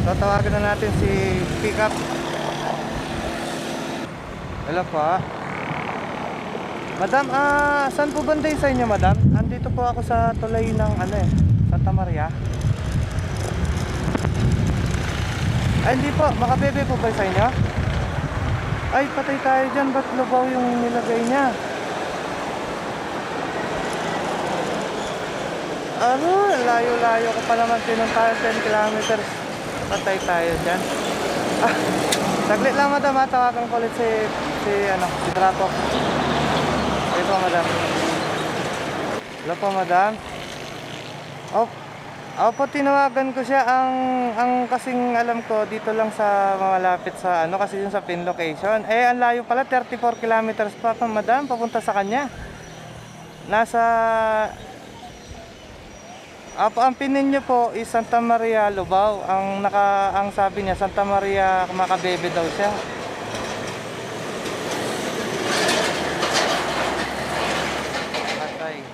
Tatawagan na natin si Pickup. Hello po. Madam, saan po banda yung sa inyo, madam? Andito po ako sa tulay ng Santa Maria. Ay, hindi po. Makabebe po ba sa inyo? Ay, patay tayo dyan. Ba't lubaw yung nilagay niya? Layo-layo ko pa naman pinuntahan 10 kilometers. Patay tayo dyan. Saglit lang, madam. Tawagan ko ulit si Trato. Ito, madam. Hello po, madam. Opo, tinawagan ko siya. Ang kasing alam ko, dito lang sa malapit sa kasi yun sa pin location. Ang layo pala, 34 kilometers pa, madam, papunta sa kanya. Ang pinin niyo po is Santa Maria, Lubao. Ang sabi niya, Santa Maria, Makabebe daw siya. Patay.